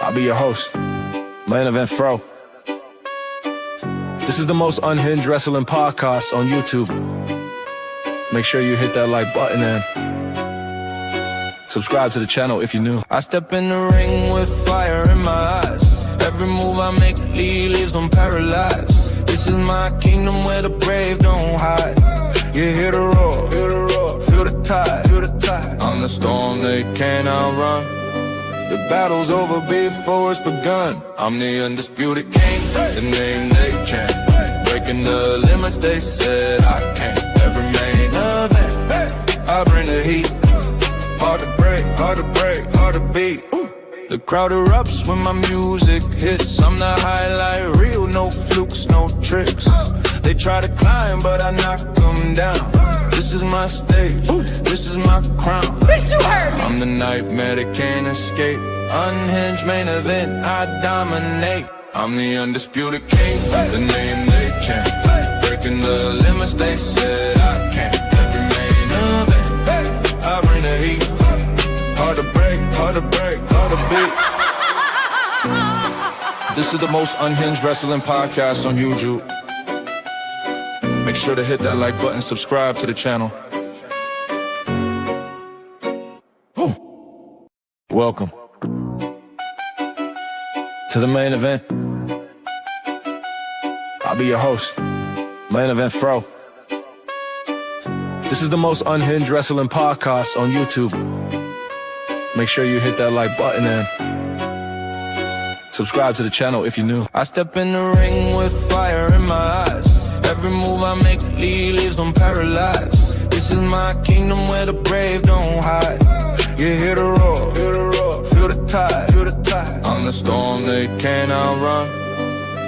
I'll be your host, Main Event Fro. This is the most unhinged wrestling podcast on YouTube. Make sure you hit that like button and subscribe to the channel if you're new. I step in the ring with fire in my eyes. Every move I make leaves them paralyzed. This is my kingdom where the brave don't hide. You hear the roar, feel the tide, I'm the storm they can't outrun. The battle's over before it's begun. I'm the undisputed king, the name they chant. Breaking the limits they said I can't. Every main event, I bring the heat. Hard to break, hard to beat. The crowd erupts when my music hits. I'm the highlight reel, no flukes, no tricks. They try to climb, but I knock them down. This is my stage, this is my crown. Bitch, you heard me. I'm the nightmare that can't escape. Unhinged main event, I dominate. I'm the undisputed king, the name they chant. Breaking the limits they said I can't. Every main event, I bring the heat. Hard to break, hard to beat. This is the most unhinged wrestling podcast on YouTube. Make sure to hit that like button, subscribe to the channel. Welcome to the main event. I'll be your host, Main Event Fro. This is the most unhinged wrestling podcast on YouTube. Make sure you hit that like button and subscribe to the channel if you're new. I step in the ring with fire in my eyes. Every move I make leaves them paralyzed. This is my kingdom where the brave don't hide. You hear the roar, feel the tide, I'm the storm they can't outrun.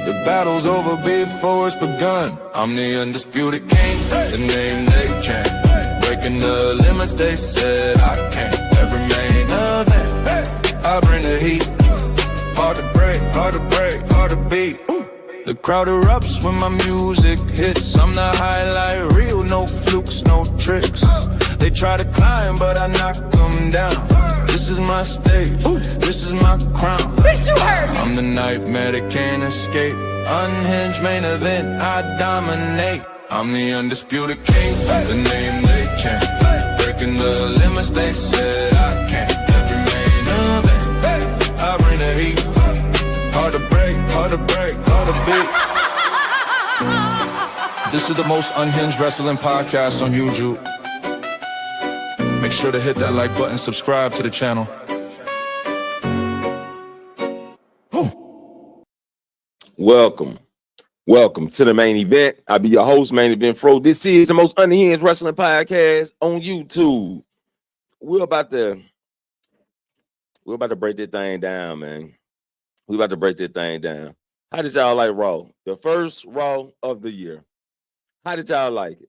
The battle's over before it's begun. I'm the undisputed king, the name they chant. Breaking the limits they said I can't. Every main event, I bring the heat. Hard to break, hard to beat. The crowd erupts when my music hits. I'm the highlight reel, no flukes, no tricks. They try to climb, but I knock them down. This is my stage, this is my crown. Bitch, you heard me. I'm the nightmare that can't escape. Unhinged main event, I dominate. I'm the undisputed king, the name they chant. Breaking the limits they said I can't. Every main event, I bring the heat. Hard to break, hard to beat. This is the most unhinged wrestling podcast on YouTube. Make sure to hit that like button, subscribe to the channel. Welcome to the main event. I'll be your host, Main Event Fro. This is the most unhinged wrestling podcast on YouTube. We're about to break this thing down, man. We're about to break this thing down. How did y'all like Raw? The first Raw of the year. How did y'all like it?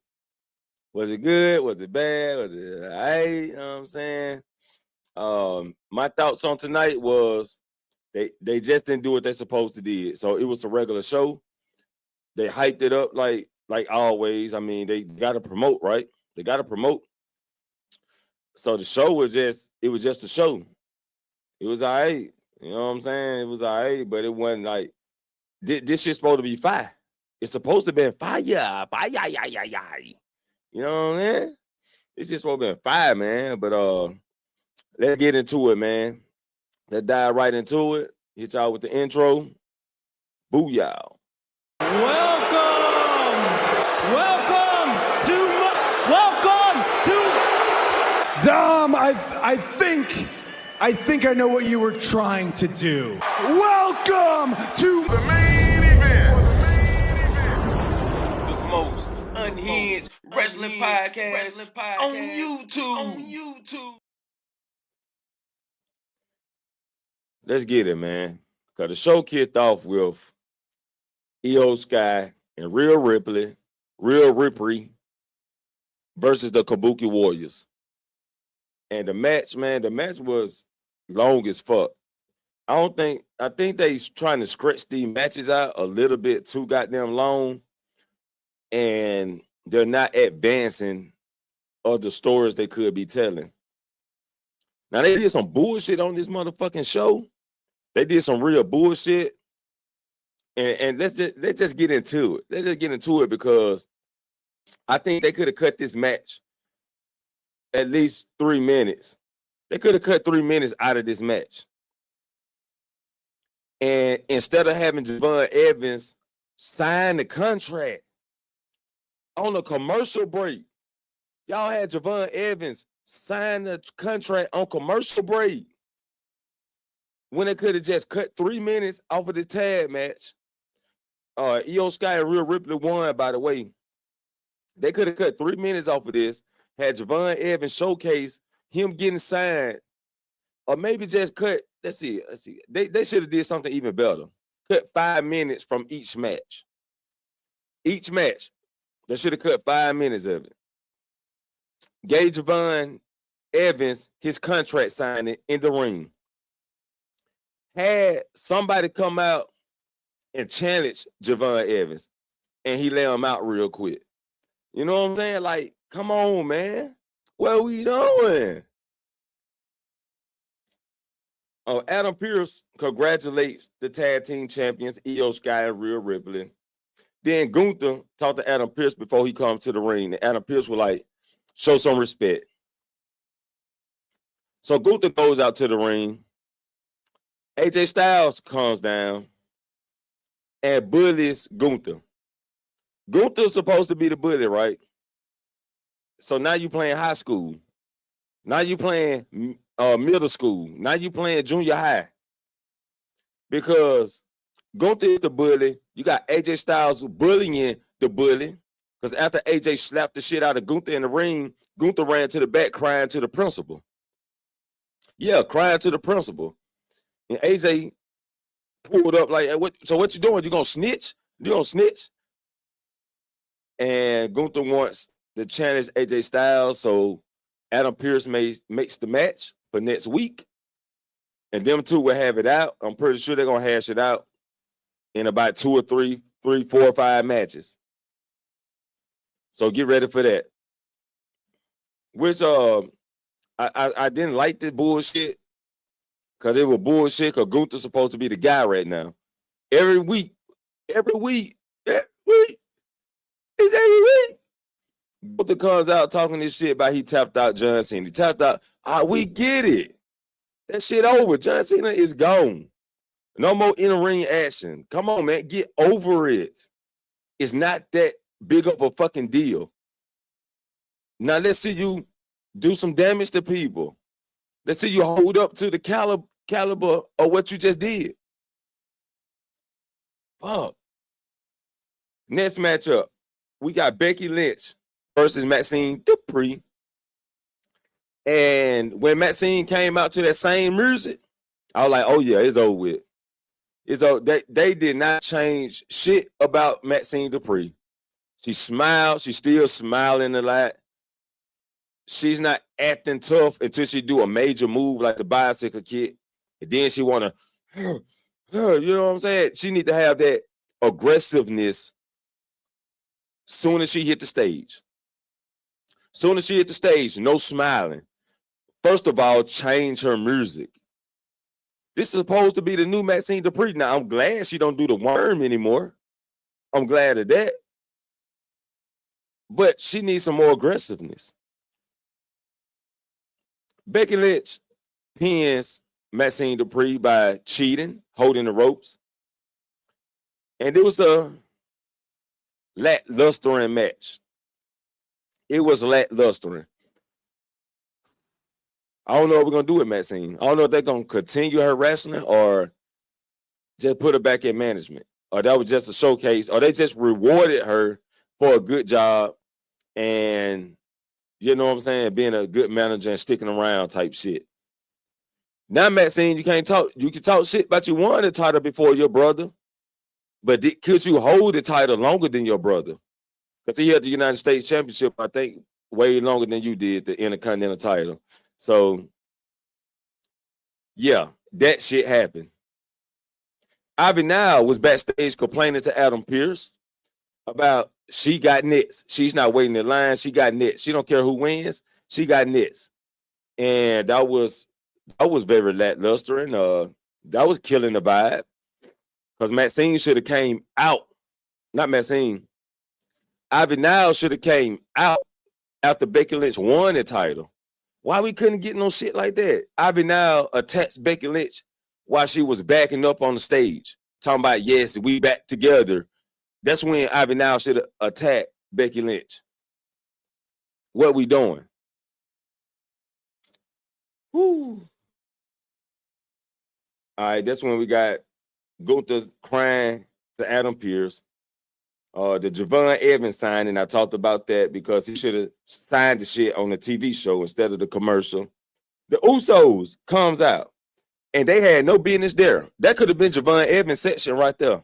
Was it good? Was it bad? Was it all right? You know what I'm saying? My thoughts on tonight was they just didn't do what they're supposed to do. So it was a regular show. They hyped it up like always. I mean, they got to promote, right? They got to promote. So the show was just a show. It was all right. You know what I'm saying? It was all right, but it wasn't like, this shit's supposed to be fire. It's supposed to be fire. You know what I'm saying? It's just supposed to be fire, man. But let's get into it, man. Let's dive right into it. Hit y'all with the intro. Booyah. Welcome to Dom. I think I know what you were trying to do. Welcome to the main event. The most unhinged wrestling podcast on YouTube. Let's get it, man. Because the show kicked off with Io Sky and Rhea Ripley versus the Kabuki Warriors. And the match was long as fuck. I think they trying to stretch these matches out a little bit too goddamn long, and they're not advancing other stories they could be telling. Now, they did some bullshit on this motherfucking show They did some real bullshit. And let's just get into it. Let's just get into it because I think they could have cut this match at least 3 minutes. They could have cut 3 minutes out of this match. And instead of having Javon Evans sign the contract on a commercial break, y'all had Javon Evans sign the contract on commercial break when they could have just cut 3 minutes off of the tag match. Io Sky and Rhea Ripley won, by the way. They could have cut 3 minutes off of this, had Javon Evans showcase him getting signed, or maybe just cut, let's see. They should have did something even better. Cut 5 minutes from each match. Each match, they should have cut 5 minutes of it. Gave Javon Evans his contract signing in the ring. Had somebody come out and challenge Javon Evans, and he let him out real quick. You know what I'm saying? Like, come on, man. What are we doing? Adam Pearce congratulates the tag team champions, Io Sky and Rhea Ripley. Then Gunther talked to Adam Pearce before he comes to the ring. And Adam Pearce was like, show some respect. So Gunther goes out to the ring. AJ Styles comes down and bullies Gunther. Gunther's supposed to be the bully, right? So now you playing high school. Now you playing middle school. Now you playing junior high. Because Gunther is the bully. You got AJ Styles bullying the bully. Because after AJ slapped the shit out of Gunther in the ring, Gunther ran to the back crying to the principal. Yeah, crying to the principal. And AJ pulled up like, hey, what you doing? You gonna snitch? You gonna snitch? And Gunther wants to challenge AJ Styles, so Adam Pearce makes the match for next week. And them two will have it out. I'm pretty sure they're gonna hash it out in about 2 or 3, 4 or 5 matches. So get ready for that. Which I didn't like the bullshit because it was bullshit because Gunther's supposed to be the guy right now. Every week. It's every week. Gunther comes out talking this shit about he tapped out John Cena. He tapped out. We get it. That shit over. John Cena is gone. No more in-ring action. Come on, man. Get over it. It's not that big of a fucking deal. Now let's see you do some damage to people. Let's see you hold up to the caliber of what you just did. Fuck. Next matchup, we got Becky Lynch versus Maxine Dupree. And when Maxine came out to that same music, I was like, oh yeah, it's over with. It's over. They did not change shit about Maxine Dupree. She smiled. She's still smiling a lot. She's not acting tough until she do a major move like the bicycle kick. And then she want to, you know what I'm saying? She need to have that aggressiveness soon as she hit the stage. Soon as she hit the stage, no smiling. First of all, change her music. This is supposed to be the new Maxine Dupree. Now, I'm glad she don't do the worm anymore. I'm glad of that. But she needs some more aggressiveness. Becky Lynch pins Maxine Dupree by cheating, holding the ropes. And it was a lackluster match. It was lackluster. I don't know what we're going to do with Maxine. I don't know if they're going to continue her wrestling or just put her back in management. Or that was just a showcase. Or they just rewarded her for a good job and, you know what I'm saying, being a good manager and sticking around type shit. Now, Maxine, you can't talk. You can talk shit about you won the title before your brother. But could you hold the title longer than your brother? Because he had the United States Championship, I think, way longer than you did, the Intercontinental title. So, yeah, that shit happened. Ivy Nile was backstage complaining to Adam Pearce about she got nets. She's not waiting in line. She got nets. She don't care who wins. She got nets. And that was very lackluster. And That was killing the vibe. Because Maxine should have came out. Not Maxine. Ivy Nile should have came out after Becky Lynch won the title. Why we couldn't get no shit like that? Ivy Nile attacks Becky Lynch while she was backing up on the stage. Talking about, yes, we back together. That's when Ivy Nile should have attacked Becky Lynch. What we doing? Woo. All right, that's when we got Gunther crying to Adam Pearce. The Javon Evans signing, I talked about that because he should have signed the shit on the TV show instead of the commercial. The Usos comes out, and they had no business there. That could have been Javon Evans' section right there.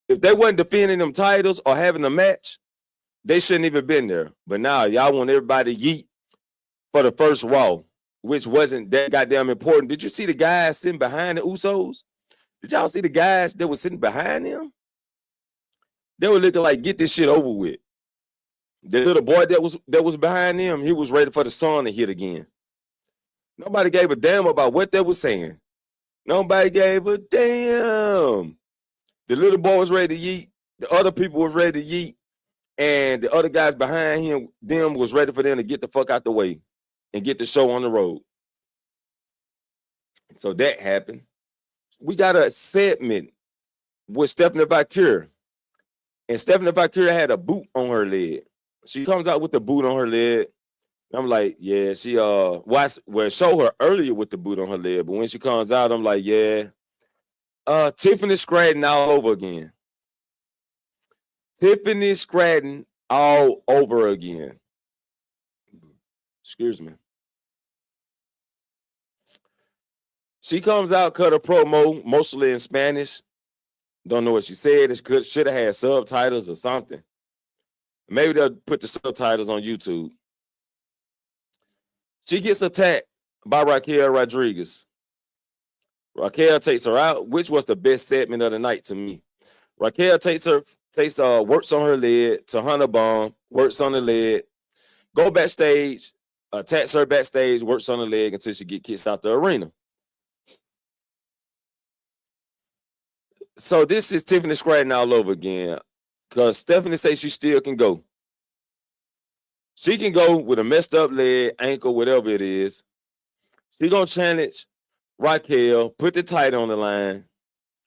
If they wasn't defending them titles or having a match, they shouldn't even been there. But now y'all want everybody to yeet for the first Raw, which wasn't that goddamn important. Did you see the guys sitting behind the Usos? Did y'all see the guys that were sitting behind them? They were looking like, get this shit over with. The little boy that was behind them, he was ready for the sun to hit again. Nobody gave a damn about what they were saying. Nobody gave a damn. The little boy was ready to yeet. The other people was ready to yeet. And the other guys behind him, them was ready for them to get the fuck out the way and get the show on the road. So that happened. We got a segment with Stephanie Vaquer. And Stephanie Vaquer had a boot on her leg. She comes out with the boot on her leg. I'm like, yeah, she show her earlier with the boot on her leg, but when she comes out, I'm like, yeah. Tiffany Stratton all over again. Tiffany Stratton all over again. Excuse me. She comes out, cut a promo, mostly in Spanish. Don't know what she said. It should have had subtitles or something. Maybe they'll put the subtitles on YouTube. She gets attacked by Raquel Rodriguez. Raquel takes her out, which was the best segment of the night to me. Raquel works on her leg to Hunter Bomb, works on the leg, go backstage, attacks her backstage, works on the leg until she get kicked out the arena. So this is Tiffany Stratton all over again because Stephanie says she still can go. She can go with a messed up leg, ankle, whatever it is. She gonna challenge Raquel, put the title on the line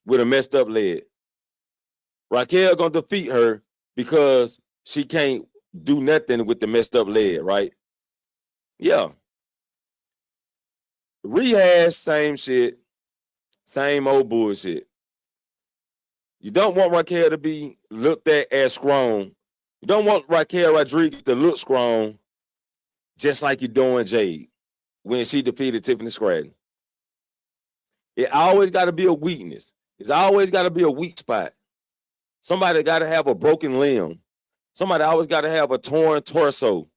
with a messed up leg. Raquel gonna defeat her because she can't do nothing with the messed up leg, right? Yeah. Rehash, same shit, same old bullshit. You don't want Raquel to be looked at as strong. You don't want Raquel Rodriguez to look strong just like you're doing Jade when she defeated Tiffany Stratton. It always got to be a weakness. It's always got to be a weak spot. Somebody got to have a broken limb. Somebody always got to have a torn torso,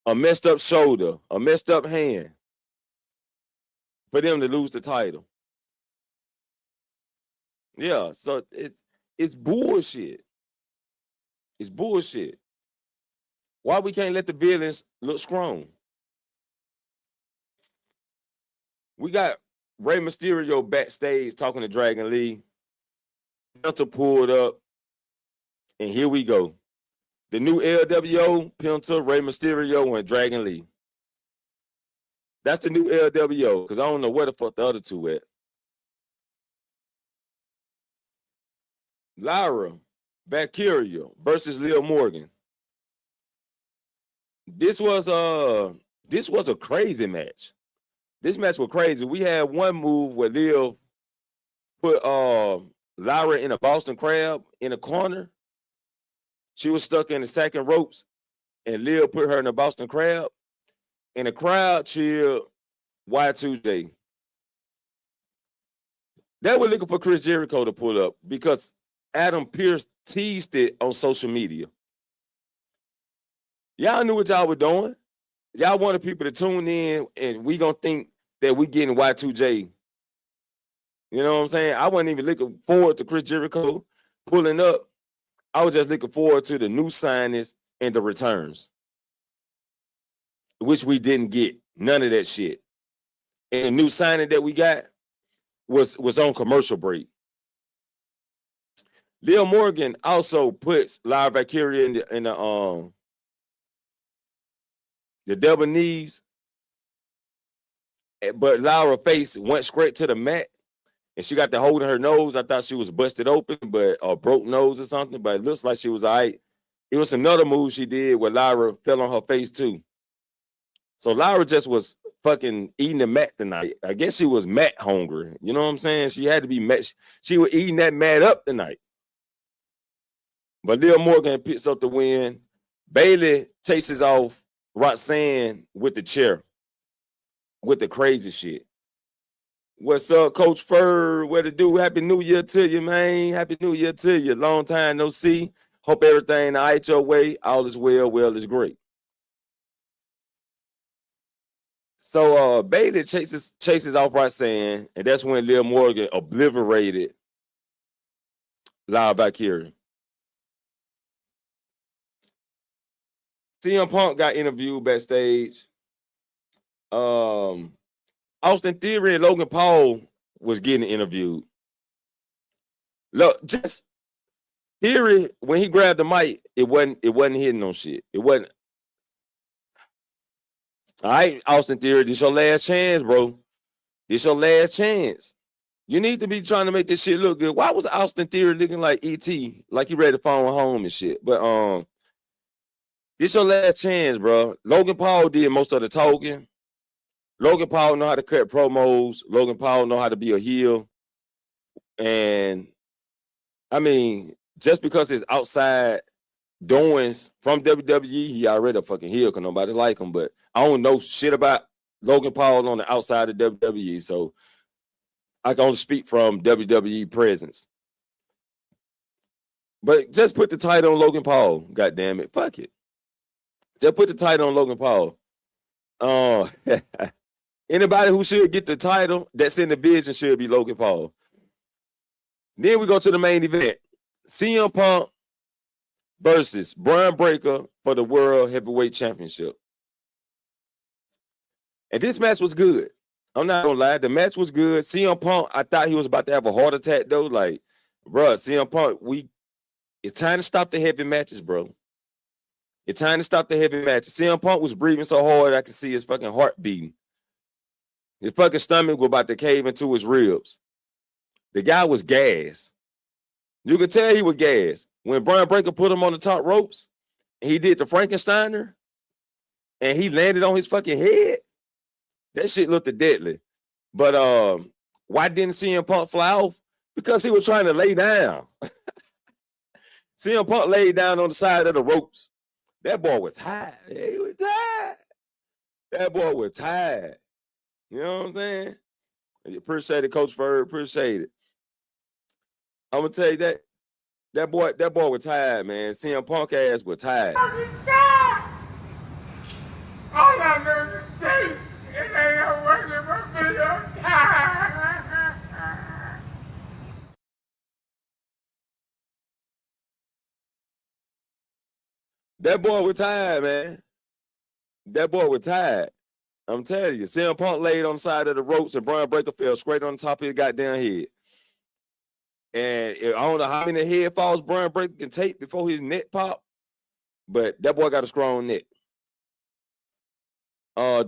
a messed up shoulder, a messed up hand for them to lose the title. Yeah, so it's bullshit. It's bullshit. Why we can't let the villains look strong? We got Rey Mysterio backstage talking to Dragon Lee. Penta pulled up, and here we go. The new LWO, Penta, Rey Mysterio, and Dragon Lee. That's the new LWO, because I don't know where the fuck the other two at. Lyra Vaquer versus Liv Morgan. This was a crazy match. This match was crazy. We had one move where Liv put Lyra in a Boston Crab in a corner. She was stuck in the second ropes, and Liv put her in a Boston Crab. And the crowd cheered Y2J. They were looking for Chris Jericho to pull up because Adam Pearce teased it on social media. Y'all knew what y'all were doing. Y'all wanted people to tune in, and we gonna think that we getting Y2J. You know what I'm saying? I wasn't even looking forward to Chris Jericho pulling up. I was just looking forward to the new signings and the returns, which we didn't get. None of that shit. And the new signing that we got was on commercial break. Liv Morgan also puts Lyra Vaquer in the double knees, but Lyra's face went straight to the mat, and she got the hold in her nose. I thought she was busted open, but or broke nose or something, but it looks like she was all right. It was another move she did where Lyra fell on her face too. So Lyra just was fucking eating the mat tonight. I guess she was mat hungry. You know what I'm saying? She had to be mat. She was eating that mat up tonight. But Liv Morgan picks up the win. Bayley chases off Roxanne with the chair, with the crazy shit. What's up, Coach Fur? What to do? Happy New Year to you, man. Happy New Year to you. Long time no see. Hope everything all right your way. All is well. Well is great. So Bayley chases off Roxanne, and that's when Liv Morgan obliterated Lyra Vaquer. CM Punk got interviewed backstage. Austin Theory and Logan Paul was getting interviewed. Look, just Theory, when he grabbed the mic, it wasn't hitting on shit. It wasn't. All right, Austin Theory, this your last chance, bro. This your last chance. You need to be trying to make this shit look good. Why was Austin Theory looking like E.T., like he ready to phone home and shit? But this your last chance, bro. Logan Paul did most of the talking. Logan Paul know how to cut promos. Logan Paul know how to be a heel. And, I mean, just because it's outside doings from WWE, he already a fucking heel because nobody like him. But I don't know shit about Logan Paul on the outside of WWE, so I can only speak from WWE presence. But just put the title on Logan Paul, God damn it. Fuck it. Just put the title on Logan Paul. Anybody who should get the title that's in the division should be Logan Paul. Then we go to the main event. CM Punk versus Bron Breakker for the World Heavyweight Championship. And this match was good. I'm not gonna lie. The match was good. CM Punk, I thought he was about to have a heart attack, though. Like, bro, CM Punk, it's time to stop the heavy matches, bro. It's time to stop the heavy matches. CM Punk was breathing so hard I could see his fucking heart beating. His fucking stomach was about to cave into his ribs. The guy was gassed. You could tell he was gassed. When Bron Breakker put him on the top ropes, and he did the Frankensteiner, and he landed on his fucking head, that shit looked deadly. But why didn't CM Punk fly off? Because he was trying to lay down. CM Punk laid down on the side of the ropes. That boy was tired. He was tired. That boy was tired. You know what I'm saying? Appreciate it, Coach Ferg. Appreciate it. I'm gonna tell you that boy was tired, man. CM Punk ass was tired. All I know is this, it ain't working for me. I'm tired. That boy was tired, man. That boy was tired. I'm telling you, CM Punk laid on the side of the ropes and Bron Breakker fell straight on the top of his goddamn head. And I don't know how many head falls Bron Breakker can take before his neck pop, but that boy got a strong neck.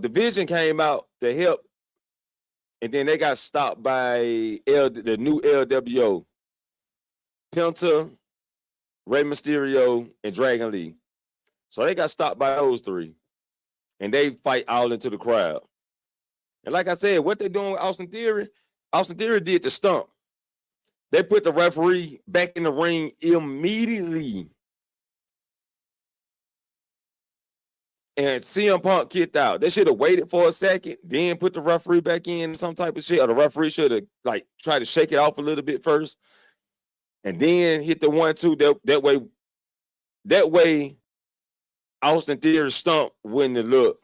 Division came out to help, and then they got stopped by the new LWO. Penta, Rey Mysterio, and Dragon Lee. So they got stopped by those three. And they fight all into the crowd. And like I said, what they're doing with Austin Theory did the stump. They put the referee back in the ring immediately. And CM Punk kicked out. They should have waited for a second, then put the referee back in some type of shit. Or the referee should have tried to shake it off a little bit first. And then hit the 1-2. That way, Austin Theory's stump wouldn't have looked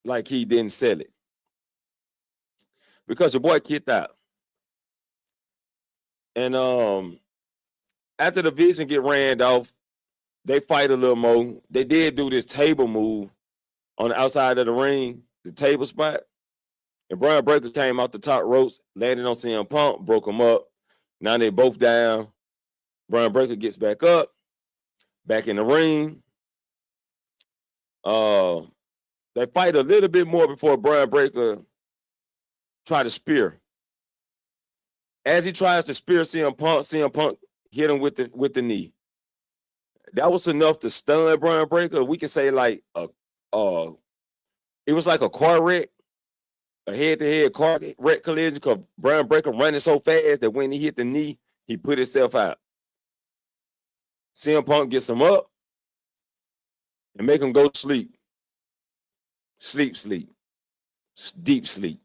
like he didn't sell it. Because your boy kicked out. And after the Vision get ran off, they fight a little more. They did do this table move on the outside of the ring, the table spot. And Brian Breaker came out the top ropes, landed on CM Punk, broke him up. Now they both down. Brian Breaker gets back up, back in the ring. They fight a little bit more before Brian Breaker try to spear. As he tries to spear CM Punk hit him with the knee. That was enough to stun Brian Breaker. We can say like it was like a car wreck, a head-to-head car wreck collision, because Brian Breaker running so fast that when he hit the knee, he put himself out. CM Punk gets him up and make him go to sleep. Sleep. Deep sleep.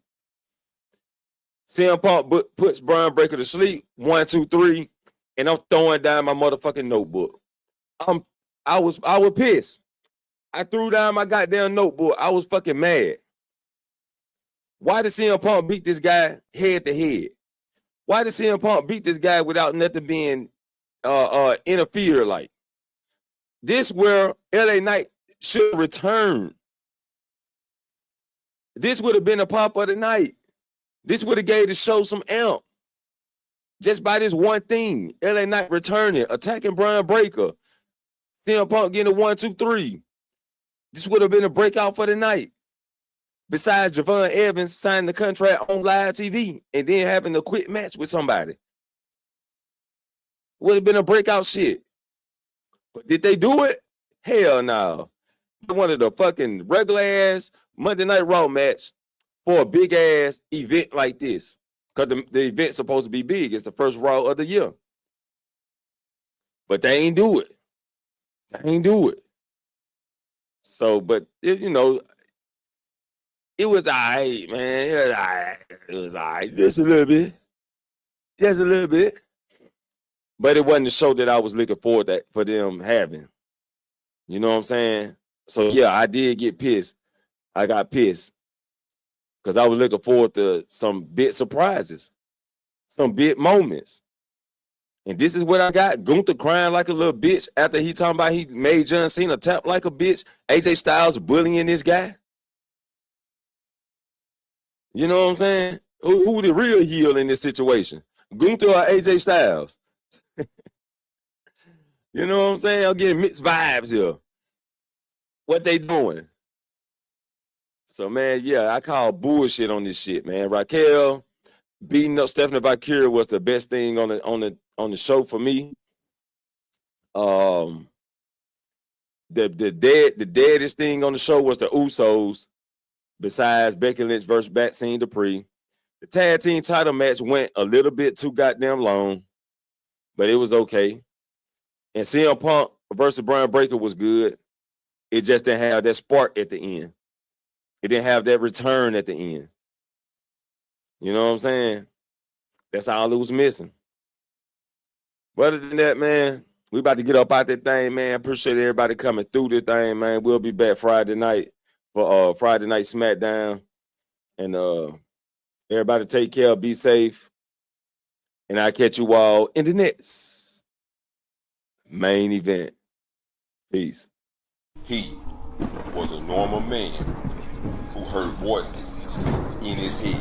CM Punk puts Brian Breaker to sleep. 1, 2, 3, and I'm throwing down my motherfucking notebook. I was pissed. I threw down my goddamn notebook. I was fucking mad. Why did CM Punk beat this guy head to head? Why did CM Punk beat this guy without nothing being interfered like? This where LA Knight should return. This would have been a pop of the night. This would have gave the show some amp. Just by this one thing. LA Knight returning, attacking Brian Breaker. CM Punk getting a 1, 2, 3. This would have been a breakout for the night. Besides Javon Evans signing the contract on live TV and then having a quick match with somebody. Would have been a breakout shit. But did they do it? Hell no. One of the fucking regular ass Monday Night Raw match for a big ass event like this. Because the event's supposed to be big. It's the first Raw of the year. But they ain't do it. So, but, it was all right, man. It was all right. Just a little bit. But it wasn't the show that I was looking forward to for them having. You know what I'm saying? So, yeah, I did get pissed. I got pissed. Because I was looking forward to some big surprises. Some big moments. And this is what I got. Gunther crying like a little bitch after he talking about he made John Cena tap like a bitch. AJ Styles bullying this guy. You know what I'm saying? Who the real heel in this situation? Gunther or AJ Styles? You know what I'm saying? I'm getting mixed vibes here. What they doing? So, man, yeah, I call bullshit on this shit, man. Raquel beating up Stephanie Vaquer was the best thing on the show for me. The deadest thing on the show was the Usos, besides Becky Lynch versus Baxine Dupree. The tag team title match went a little bit too goddamn long, but it was okay. And CM Punk versus Brian Breaker was good. It just didn't have that spark at the end. It didn't have that return at the end. You know what I'm saying? That's all it was missing. But other than that, man, we about to get up out that thing, man. Appreciate everybody coming through this thing, man. We'll be back Friday night for Friday Night SmackDown. And everybody take care, be safe. And I'll catch you all in the next main event. Peace. He was a normal man who heard voices in his head.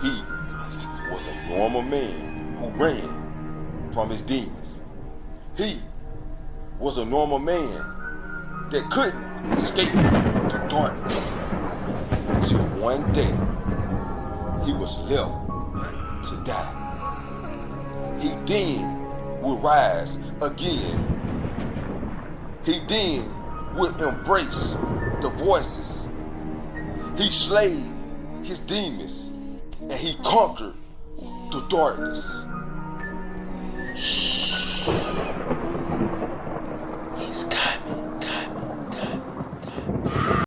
He was a normal man who ran from his demons. He was a normal man that couldn't escape the darkness till one day he was left to die. He then will rise again. He then will embrace the voices. He slayed his demons and he conquered the darkness.